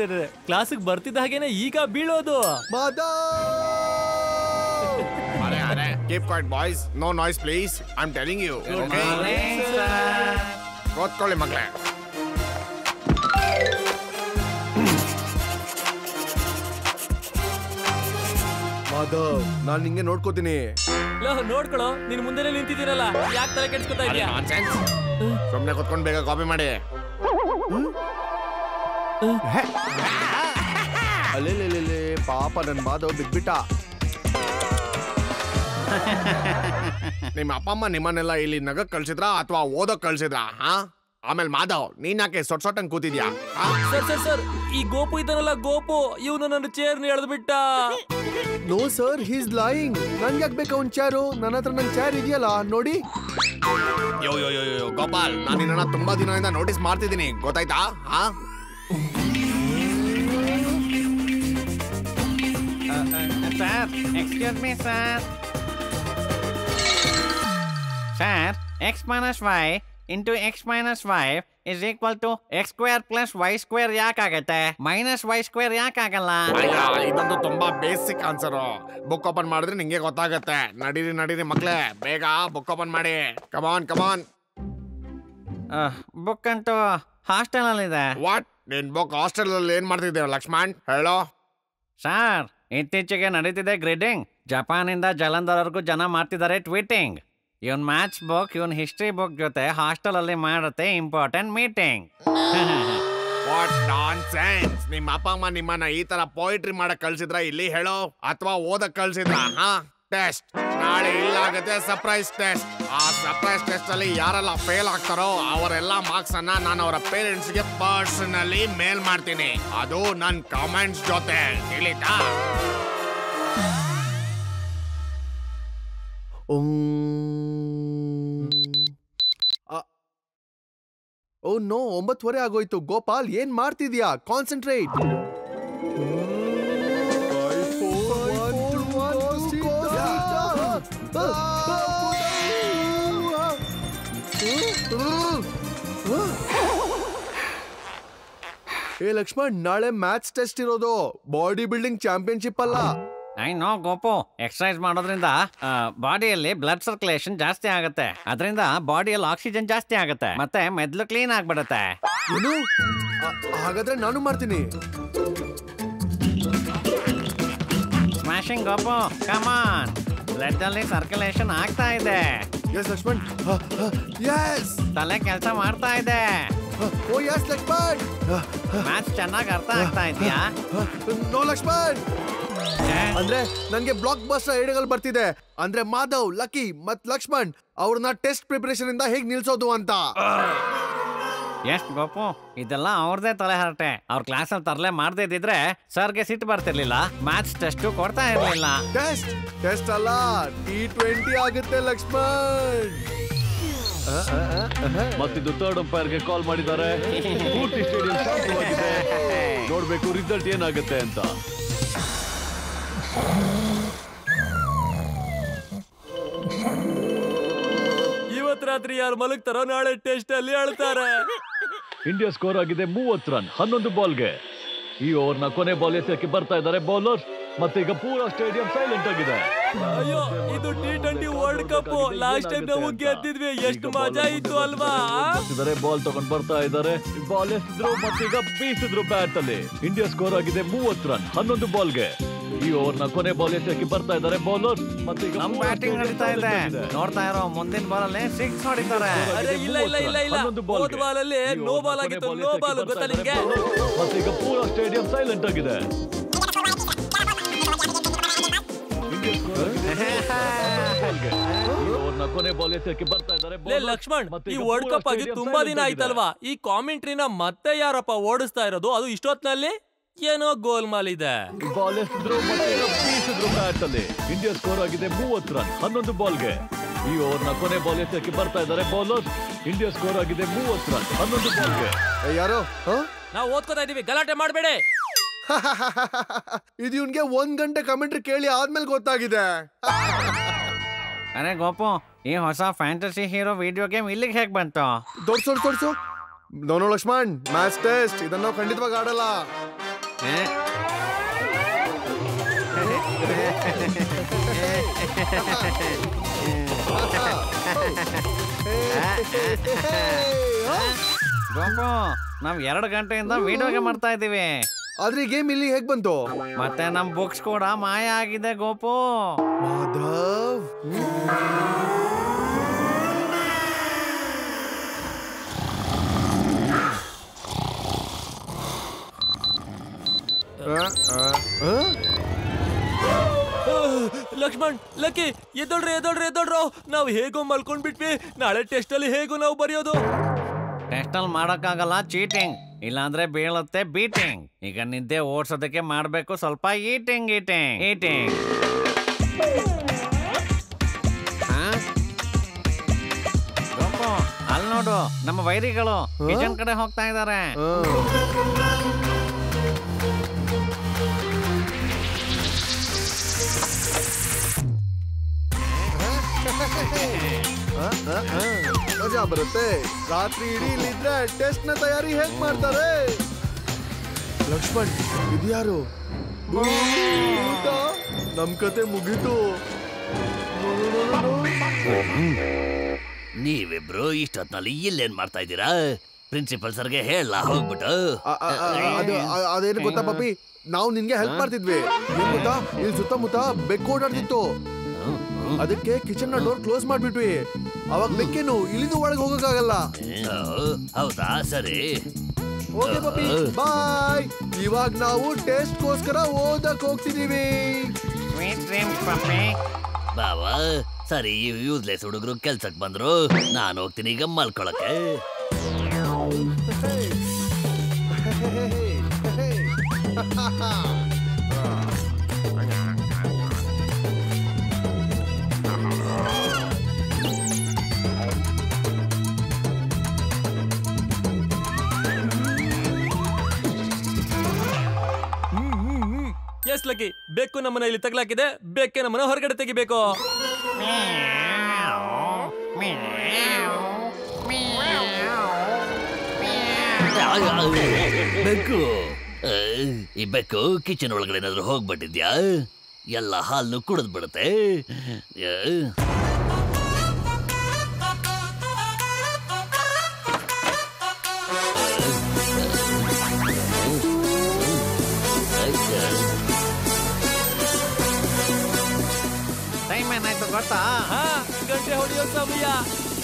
ಅರೆ ಕ್ಲಾಸಿಗೆ ಬರ್ತಿದ್ದ ಹಾಗೇನೆ ಈಗ ಬೀಳೋದು. Keep quiet, boys. No noise, please. I'm telling you. Okay? ಕೂತ್ಕೊಳ್ಳಿ ಮಕ್ಕಳೇ. ಮಾಧವ್, ನಾನ್ ನಿಂಗೆ ನೋಡ್ಕೋತೀನಿ. ನೋಡ್ಕೊಳ್ಳೋ, ನಿನ್ ಮುಂದೆನೆ ನಿಂತಿದ್ದೀರಲ್ಲ, ಯಾಕೆ ತಲೆ ಕೆಡ್ಸ್ಕೊತಾ ಇದೀಯಾ? ಸುಮ್ನೆ ಕೂತ್ಕೊಂಡು ಬೇಗ ಕಾಪಿ ಮಾಡಿ. ಅಲ್ಲೇ ಪಾಪ ನನ್ ಮಾಧವ್ ಬಿಟ್ಬಿಟ್ಟ. ನಿಮ್ಮ ಅಪ್ಪ ಅಮ್ಮ ನಿಮ್ಮನ್ನೆಲ್ಲ ಇಲ್ಲಿ ನಗಕ್ ಕಳ್ಸಿದ್ರ ಅಥವಾ ಓದಕ್ ಕಳ್ಸಿದ್ರ? ಆಮೇಲೆ ಮಾಧವ್, ನೀನ್ ಯಾಕೆ ಸೊಟ್ಟಂಗ್ ಕೂತಿದ್ಯಾ? ಸರ್ ಈ ಗೋಪು ಇದ್ದಾನಲ್ಲ, ಗೋಪು ಇವನು ನನ್ನ ಚೇರ್ ಎಳೆದು ಬಿಟ್ಟ. No sir, he is lying. ನನ್ಗೆ ಯಾಕೆ ಬೇಕು ಅವ್ನ್ ಚೇರು? ನನ್ನ ಹತ್ರ ನನ್ ಚೇರ್ ಇದೆಯಲ್ಲ, ನೋಡಿ. ಯೋ ಗೋಪಾಲ್, ನಾನು ನಿನ್ನ ತುಂಬಾ ದಿನದಿಂದ ನೋಟಿಸ್ ಮಾಡ್ತಿದ್ದೀನಿ, ಗೊತ್ತಾಯ್ತಾ? Sir, excuse me sir. Sir, x minus y into x minus y is equal to x square plus y square ಯಾಕಾಗತ್ತೆ? ಮೈನಸ್ y square ಯಾಕಾಗಲ್ಲ? ಇದೊಂದು ತುಂಬಾ ಬೇಸಿಕ್ ಆನ್ಸರ್. ಬುಕ್ ಓಪನ್ ಮಾಡಿದ್ರೆ ನಿಂಗೆ ಗೊತ್ತಾಗತ್ತೆ. ನಡೀರಿ ಮಕ್ಳೇ, ಬೇಗ ಬುಕ್ ಓಪನ್ ಮಾಡಿ. ಕಮಾನ್. ಬುಕ್ ಅಂತೂ ಹಾಸ್ಟೆಲ್ ಅಲ್ಲಿ ಇದೆ. ವಾಟ್? ನಿನ್ ಬುಕ್ ಹಾಸ್ಟೆಲ್ ಅಲ್ಲಿ ಏನ್ ಮಾಡ್ತಿದ್ದೀರ ಲಕ್ಷ್ಮಣ್? ಹೇಳೋ. ಸರ್, ಇತ್ತೀಚೆಗೆ ನಡೀತಿದೆ ಗ್ರೇಡಿಂಗ್. ಜಪಾನಿಂದ ಜಲಂಧರ್ವರೆಗೂ ಜನ ಮಾಡ್ತಿದ್ದಾರೆ ಟ್ವೀಟಿಂಗ್. ಇವನ್ ಮ್ಯಾಥ್ಸ್ ಬುಕ್, ಇವನ್ ಹಿಸ್ಟ್ರಿ ಬುಕ್ ಜೊತೆ ಹಾಸ್ಟೆಲ್ ಅಲ್ಲಿ ಮಾಡುತ್ತೆ ಇಂಪಾರ್ಟೆಂಟ್ ಮೀಟಿಂಗ್. What nonsense! ನಿಮ್ಮ ಅಪ್ಪ ಅಮ್ಮ ನಿಮ್ಮನ್ನ ಈ ತರ ಪೋಯಿಟ್ರಿ ಮಾಡಕ್ ಕಳ್ಸಿದ್ರ ಇಲ್ಲಿ ಹೇಳೋ, ಅಥವಾ ಓದಕ್ ಕಳ್ಸಿದ್ರ? ಟೆಸ್ಟ್ ನಾಳೆ ಇಲ್ಲಾಗತ್ತೆ, ಸರ್ಪ್ರೈಸ್ ಟೆಸ್ಟ್. ಆ ಸರ್ಪ್ರೈಸ್ ಟೆಸ್ಟ್ ಅಲ್ಲಿ ಯಾರೆಲ್ಲ ಫೇಲ್ ಆಗ್ತಾರೋ ಅವರೆಲ್ಲ ಮಾರ್ಕ್ಸ್ ಅನ್ನ ನಾನು ಅವರ ಪೇರೆಂಟ್ಸ್ ಗೆ ಪರ್ಸನಲಿ ಮೇಲ್ ಮಾಡ್ತೀನಿ. ಅದು ನನ್ ಕಾಮೆಂಟ್ಸ್ ಜೊತೆ, ತಿಳಿತಾ? ಓ ನೋ, 9:30 ಆಗೋಯ್ತು. ಗೋಪಾಲ್, ಏನ್ ಮಾಡ್ತಿದ್ಯಾ? ಕಾನ್ಸಂಟ್ರೇಟ್. ಏ ಲಕ್ಷ್ಮಣ್, ನಾಳೆ ಮ್ಯಾಥ್ಸ್ ಟೆಸ್ಟ್ ಇರೋದು, ಬಾಡಿ ಬಿಲ್ಡಿಂಗ್ ಚಾಂಪಿಯನ್ಶಿಪ್ ಅಲ್ಲ. ಐ ನೋ ಗೋಪು, ಎಕ್ಸರ್ಸೈಸ್ ಮಾಡೋದ್ರಿಂದ ಬಾಡಿಯಲ್ಲಿ ಬ್ಲಡ್ ಸರ್ಕ್ಯುಲೇಷನ್ ಜಾಸ್ತಿ ಆಗುತ್ತೆ. ಅದರಿಂದ ಬಾಡಿಯಲ್ಲಿ ಆಕ್ಸಿಜನ್ ಜಾಸ್ತಿ ಆಗುತ್ತೆ, ಮತ್ತೆ ಮೆದ್ಲು ಕ್ಲೀನ್ ಆಗ್ಬಿಡುತ್ತೆ. ಏನು? ಹಾಗಾದ್ರೆ ನಾನು ಮಾಡ್ತೀನಿ. ಸ್ಮ್ಯಾಶಿಂಗ್ ಗೋಪು, ಕಮಾನ್. ಬ್ಲಡ್ ಅಲ್ಲಿ ಸರ್ಕ್ಯುಲೇಷನ್ ಆಗ್ತಾ ಇದೆ. ಎಸ್ ಲಕ್ಷ್ಮಣ್. ಎಸ್. ತಲೆ ಕೆಲಸ ಮಾಡ್ತಾ ಇದೆ. ಓ ಎಸ್ ಲಕ್ಷ್ಮಣ್. ಮ್ಯಾಥ್ಸ್ ಚೆನ್ನಾಗಿ ಅರ್ಥ ಆಗ್ತಾ ಇದೆಯಾ? ನೋ ಲಕ್ಷ್ಮಣ್. ಅಂದ್ರೆ ನಂಗೆ ಬ್ಲಾಕ್ ಬಸ್ಟರ್ ಐಡಿಯಾಗಳು ಬರ್ತಿದೆ. ಅಂದ್ರೆ ಮಾಧವ್, ಲಕ್ಕಿ ಮತ್ ಲಕ್ಷ್ಮಣ್ ಅವ್ರನ್ನ ಟೆಸ್ಟ್ ಪ್ರಿಪರೇಷನ್ ಇಂದ ಹೇಗ್ ನಿಲ್ಸೋದು ಅಂತ. ಎಷ್ಟ್ ಗೋಪು, ಇದೆಲ್ಲ ಅವ್ರದೇ ತಲೆ ಹರಟೆ. ಅವ್ರ ಕ್ಲಾಸ್ ಅಲ್ಲಿ ತರಲೆ ಮಾಡದೇ ಇದ್ದಿದ್ರೆ ಸರ್ಗೆ ಸಿಟ್ಟು ಬರ್ತಿರ್ಲಿಲ್ಲ, ಮ್ಯಾಥ್ಸ್ ಟೆಸ್ಟ್ ಕೊಡ್ತಾ ಇರ್ಲಿಲ್ಲ. ಟೆಸ್ಟ್ ಅಲ್ಲ, T20 ಆಗುತ್ತೆ ಲಕ್ಷ್ಮಣ್. ಮತ್ತಿದು ಥರ್ಡ್ ಅಂಪೈರ್ಗೆ ಕಾಲ್ ಮಾಡಿದ್ದಾರೆ. ಪೂರ್ತಿ ಸ್ಟೇಡಿಯಂ ಶಾಂತವಾಗಿದೆ. ನೋಡ್ಬೇಕು ರಿಸಲ್ಟ್ ಏನಾಗುತ್ತೆ ಅಂತ. ಇವತ್ ರಾತ್ರಿ ಯಾರು ಮಲಗ್ತಾರೋ ನಾಳೆ ಟೆಸ್ಟ್ ಅಲ್ಲಿ ಹೇಳ್ತಾರೆ. ಇಂಡಿಯಾ ಸ್ಕೋರ್ ಆಗಿದೆ 30 ರನ್ 11 ಬಾಲ್ಗೆ. ಈ ಓವರ್ನ ಕೊನೆ ಬಾಲ್ ಎಸೆಯಕ್ಕೆ ಬರ್ತಾ ಇದ್ದಾರೆ ಬೌಲರ್. ಮತ್ತೆ ಈಗ ಪೂರಾ ಸ್ಟೇಡಿಯಂ ಸೈಲೆಂಟ್ ಆಗಿದೆ. ಅಯ್ಯೋ, ಇದು T20 world cup. Last time ನಾವು ಗೆದ್ದಿದ್ವಿ, ಎಷ್ಟು ಮಜಾ ಇತ್ತು ಅಲ್ವಾ? ಬಾಲ್ ತಗೊಂಡ್ ಬರ್ತಾ ಇದ್ದಾರೆ. ಬಾಲ್ ಎಸೆದ್ರು ಮತ್ತೀಗ ಬೀಸಿದ್ರು ಬ್ಯಾಟ್ ಅಲ್ಲಿ. ಇಂಡಿಯಾ ಸ್ಕೋರ್ ಆಗಿದೆ 30 ರನ್ 11 ಬಾಲ್ಗೆ. ಈ ಓವರ್ನ ಕೊನೆ ಬಾಲ್ ಎಸೆಯಕ್ಕೆ ಬರ್ತಾ ಇದ್ದಾರೆ ಬೌಲರ್. ಮತ್ತೀಗ ನಮ್ ಬ್ಯಾಟಿಂಗ್ ನಡೀತಾ ಇದೆ. ನೋಡ್ತಾ ಇರೋ ಮುಂದಿನ ಬಾಲ್ ಅಲ್ಲಿ 6 ಹೊಡಿತಾರೆ. ಇಲ್ಲ, ಹೋದ ಬಾಲ್ ಅಲ್ಲಿ ನೋ ಬಾಲ್ ಆಗಿತ್ತು. ನೋ ಬಾಲ್ ಗೊತ್ತಾ ನಿಮ್ಗೆ? ಮತ್ತೀಗ ಪೂರಾ ಸ್ಟೇಡಿಯಂ ಸೈಲೆಂಟ್ ಆಗಿದೆ. ಕೊನೆ ಬಾಲ್ ಎಸೆಯಕ್ಕೆ ಬರ್ತಾ ಇದ್ದಾರೆ ಲಕ್ಷ್ಮಣ್. ಈ ವರ್ಲ್ಡ್ ಕಪ್ ಆಗಿ ತುಂಬಾ ದಿನ ಆಯ್ತಲ್ವಾ? ಈ ಕಾಮೆಂಟ್ರಿನ ಮತ್ತೆ ಯಾರಪ್ಪ ಓಡಿಸ್ತಾ ಇರೋದು? ಅದು ಇಷ್ಟೊತ್ನಲ್ಲಿ ಏನೋ ಗೋಲ್ಮಾಲ್ ಇದೆ. ಬಾಲ್ ಎಸೆದ್ರು ಬೀಸಿದ್ರು ಬ್ಯಾಟ್ ಅಲ್ಲಿ. ಇಂಡಿಯಾ ಸ್ಕೋರ್ ಆಗಿದೆ 30 ರನ್ 11 ಬಾಲ್ಗೆ. ಈ ಓವರ್ನ ಕೊನೆ ಬಾಲ್ ಎಸೆಯಕ್ಕೆ ಬರ್ತಾ ಇದ್ದಾರೆ ಬೌಲರ್. ಇಂಡಿಯಾ ಸ್ಕೋರ್ ಆಗಿದೆ 30 ರನ್ 11 ಬಾಲ್ಗೆ. ಯಾರೋ ನಾವು ಓದ್ಕೋತಾ ಇದೀವಿ, ಗಲಾಟೆ ಮಾಡಬೇಡಿ. ಇದು ಇವ್ನ್ಗೆ 1 ಗಂಟೆ ಕಮೆಂಟ್ರಿ ಕೇಳಿ ಆದ್ಮೇಲೆ ಗೊತ್ತಾಗಿದೆ. ಅರೆ ಗೋಪು, ಈ ಹೊಸ ಫ್ಯಾಂಟಸಿ ಹೀರೋ ವಿಡಿಯೋ ಗೇಮ್ ಇಲ್ಲಿಗೆ ಹೇಗ್ ಬಂತು? ತೋರ್ಸು. ನೋನು ಲಕ್ಷ್ಮಣ್, ಮ್ಯಾಚ್ ಟೆಸ್ಟ್ ಇದನ್ನ ಖಂಡಿತವಾಗಿ ಆಡಲ್ಲ. ಗೋಪು, ನಾವ್ 2 ಗಂಟೆಯಿಂದ ವಿಡಿಯೋಗೆ ಮಾಡ್ತಾ ಇದೀವಿ. ಆದ್ರೆ ಈ ಗೇಮ್ ಇಲ್ಲಿ ಹೇಗ್ ಬಂತು? ಮತ್ತೆ ನಮ್ ಬುಕ್ಸ್ ಕೂಡ ಮಾಯ ಆಗಿದೆ ಗೋಪು. ಮಾಧವ್, ಲಕ್ಷ್ಮಣ್, ಲಕ್ಕಿ, ಎದ್ದೋಳ್ರು. ನಾವು ಹೇಗೋ ಮಲ್ಕೊಂಡ್ಬಿಟ್ವಿ. ನಾಳೆ ಟೆಸ್ಟ್ ಅಲ್ಲಿ ಹೇಗೋ ನಾವು ಬರೆಯೋದು. ಟೆಸ್ಟ್ ಅಲ್ಲಿ ಮಾಡಕ್ಕಾಗಲ್ಲ, ಚೀಟಿಂಗ್. ಇಲ್ಲಾಂದ್ರೆ ಬೀಳುತ್ತೆ ಬೀಟಿಂಗ್. ಈಗ ನಿದ್ದೆ ಓಡ್ಸೋದಕ್ಕೆ ಮಾಡ್ಬೇಕು ಸ್ವಲ್ಪ ಈಟಿಂಗ್. ಗೋಪು, ಅಲ್ಲಿ ನೋಡು, ನಮ್ಮ ವೈರಿಗಳು ಕಿಚನ್ ಕಡೆ ಹೋಗ್ತಾ ಇದಾರೆ. ಮಜಾ ಬರುತ್ತೆ. ರಾತ್ರಿ ಇಡೀ ಇಲ್ಲಿದ್ರೆ ಟೆಸ್ಟ್ ನ ತಯಾರಿ ಹೇಗ್ ಮಾಡ್ತಾರೆ? ಲಕ್ಷ್ಮಣ್, ಇದ್ಯಾರು? ನಮ್ ಕತೆ ಮುಗೀತು. ನೀವಿಬ್ರು ಇಷ್ಟೊತ್ನಲ್ಲಿ ಇಲ್ಲೇನ್ ಮಾಡ್ತಾ ಇದ್ದೀರಾ? ಪ್ರಿನ್ಸಿಪಲ್ ಸರ್ಗೆ ಹೇಳ ಹೋಗ್ಬಿಟ್ಟು. ಅದೇನು ಗೊತ್ತಾ ಪಪ್ಪಿ, ನಾವು ನಿನ್ಗೆ ಹೆಲ್ಪ್ ಮಾಡ್ತಿದ್ವಿ. ಏನ್ ಗೊತ್ತಾ, ಇಲ್ಲಿ ಸುತ್ತಮುತ್ತ ಬೆಕ್ಕು ಓಡಾಡ್ತಿತ್ತು. ಅದಕ್ಕೆ ಕಿಚನ್ ನ ಡೋರ್ ಕ್ಲೋಸ್ ಮಾಡ್ಬಿಟ್ವಿ. ಅವಾಗ ಬೆಕ್ಕೇನು ಇಲ್ಲಿಂದ ಒಳಗೆ ಹೋಗಕ್ಕಾಗಲ್ಲ. ಹೌದಾ, ಸರಿ. ಓಕೆ ಪಪ್ಪಿ, ಬಾಯ್. ಇವಾಗ ನಾವು ಟೆಸ್ಟ್ ಗೋಸ್ಕರ ಓದಕ್ ಹೋಗ್ತಿದೀವಿ. ಬಾವಾ, ಸರಿ, ಯೂಸ್ಲೆಸ್ ಹುಡುಗರು ಕೆಲ್ಸಕ್ ಬಂದ್ರು. ನಾನು ಹೋಗ್ತೀನಿ ಈಗ ಮಲ್ಕೊಳಕ್ಕೆ. ಎಸ್ ಲಕ್ಕಿ, ಬೆಕ್ಕು ನಮ್ಮನ್ನ ಇಲ್ಲಿ ತಗ್ಲಾಕಿದೆ. ಬೆಕ್ಕೆ ನಮ್ಮನ್ನ ಹೊರಗಡೆ ತೆಗಿಬೇಕು. ಬೆಕ್ಕು, ಈ ಬೆಕ್ಕು ಕಿಚನ್ ಒಳಗಡೆ ಏನಾದ್ರು ಹೋಗ್ಬಿಟ್ಟಿದ್ಯಾ? ಎಲ್ಲ ಹಾಲು ಕುಡಿದ್ ಬಿಡುತ್ತೆ. ಟೈಮ್ ಏನಾಯ್ತು ಗೊತ್ತಾ? ಗಂಟೆ ಹೊಡೆಯೋ ಸಮಯ.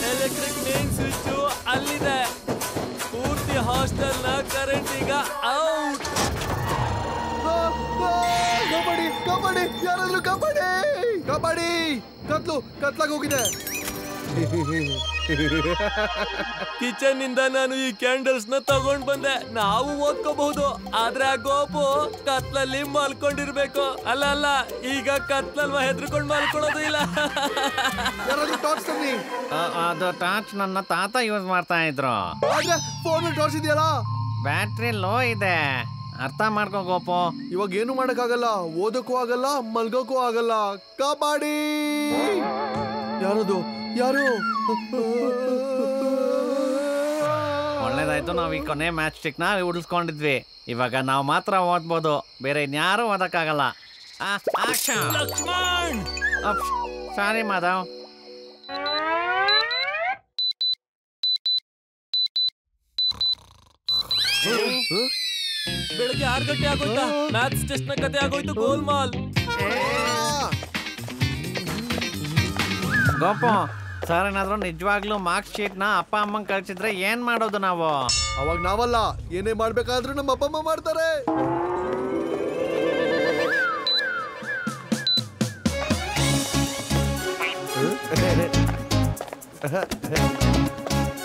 ಎಲೆಕ್ಟ್ರಿಕ್ ಮೇನ್ ಸ್ವಿಚ್ ಅಲ್ಲಿದೆ. ಪೂರ್ತಿ ಹಾಸ್ಟೆಲ್ ನ ಕರೆಂಟ್ ಈಗ ಔಟ್. ಕಬಡ್ಡಿ, ಯಾರಾದ್ರೂ ಕಬಡ್ಡಿ. ಕತ್ಲಾಗ ಹೋಗಿದೆ. ಕಿಚನ್ ನಿಂದ ನಾನು ಈ ಕ್ಯಾಂಡಲ್ಸ್ ನ ತಗೊಂಡ್ ಬಂದೆ. ನಾವು ಓದ್ಕೋಬಹುದು. ಆದ್ರೆ ಆ ಗೋಪು ಕತ್ಲಲ್ಲಿ ಮಲ್ಕೊಂಡಿರ್ಬೇಕು. ಅಲ್ಲ, ಈಗ ಕತ್ಲಲ್ವ ಹೆದ್ರಕೊಂಡ್ ಮಲ್ಕೊಳ್ಳೋದು ಇಲ್ಲ. ಅದು ಟಾರ್ಚ್ ನನ್ನ ತಾತ ಯೂಸ್ ಮಾಡ್ತಾ ಇದ್ರು. ಫೋನ್ ಟಾರ್ಚ್ ಇದೆಯಲ್ಲ, ಬ್ಯಾಟ್ರಿ ಲೋ ಇದೆ. ಅರ್ಥ ಮಾಡ್ಕೋ ಗೋಪು. ಇವಾಗ ಏನು ಮಾಡಕ್ಕಾಗಲ್ಲ. ಓದಕ್ಕೂ ಆಗಲ್ಲ, ಮಲ್ಗೋಕ್ಕೂ ಆಗಲ್ಲ. ಕಬಡ್ಡಿ. ಯಾರು? ಒಳ್ಳೇದಾಯ್ತು, ನಾವ್ ಈ ಕೊನೆ ಮ್ಯಾಚ್ ಸ್ಟಿಕ್ ನ ಉಳಿಸ್ಕೊಂಡಿದ್ವಿ. ಇವಾಗ ನಾವು ಮಾತ್ರ ಓದ್ಬೋದು, ಬೇರೆ ಇನ್ಯಾರು ಓದಕ್ಕಾಗಲ್ಲ. ಸಾರಿ ಮಾಧವ್. ಬೆಳಗ್ಗೆ 6 ಗಂಟೆ ಆಗೋಯ್ತಾ? ಮ್ಯಾಥ್ಸ್ ಟೆಸ್ಟ್ ನ ಕತೆ ಆಗೋಯ್ತು. ಗೋಲ್ಮಾಲ್. ಗೋಪು, ಸರ್ ಏನಾದ್ರು ನಿಜವಾಗ್ಲೂ ಮಾರ್ಕ್ಸ್ ಶೀಟ್ ನ ಅಪ್ಪ ಅಮ್ಮಂಗ್ ಕಳ್ಸಿದ್ರೆ ಏನ್ ಮಾಡೋದು ನಾವು? ಅವಾಗ ನಾವಲ್ಲ, ಏನೇ ಮಾಡ್ಬೇಕಾದ್ರೂ ನಮ್ಮ ಅಪ್ಪ ಅಮ್ಮ ಮಾಡ್ತಾರೆ.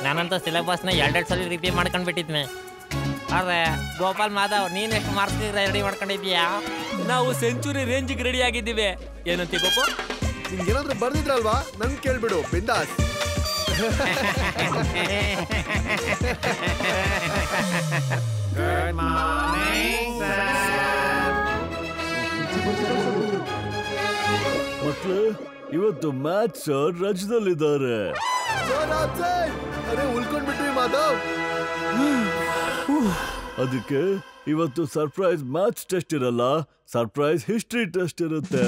ನಾನಂತೂ ಸಿಲೆಬಸ್ ನ 2 ಸಲ ರಿಪೀಟ್ ಮಾಡ್ಕೊಂಡ್ಬಿಟ್ಟಿದ್ನೆ. ಆದ್ರೆ ಗೋಪಾಲ್ ಮಾಧವ್, ನೀನ್ ಎಷ್ಟು ಮಾರ್ಕ್ಸ್ ರೆಡಿ ಮಾಡ್ಕೊಂಡಿದ್ಯಾ? ನಾವು ಸೆಂಚುರಿ ರೇಂಜಿಗೆ ರೆಡಿ ಆಗಿದ್ದೀವಿ. ಏನಂತ ಗೋಪು? ನಿಮ್ಗೇನಾದ್ರೂ ಬರ್ದಿದ್ರಲ್ವಾ, ನನ್ ಕೇಳ್ಬಿಡು, ಬಿಂದಾಸ್. ಮಕ್ಳು, ಇವತ್ತು ಇವತ್ತು ಮ್ಯಾಚ್ ಸರ್ ರಜದಲ್ಲಿದ್ದಾರೆ. ಅರೆ ಉಳ್ಕೊಂಡ್ಬಿಟ್ವಿ ಮಾಧವ್. ಅದಕ್ಕೆ ಇವತ್ತು ಸರ್ಪ್ರೈಸ್ ಮ್ಯಾಚ್ ಟೆಸ್ಟ್ ಇರಲ್ಲ, ಸರ್ಪ್ರೈಸ್ ಹಿಸ್ಟ್ರಿ ಟೆಸ್ಟ್ ಇರುತ್ತೆ.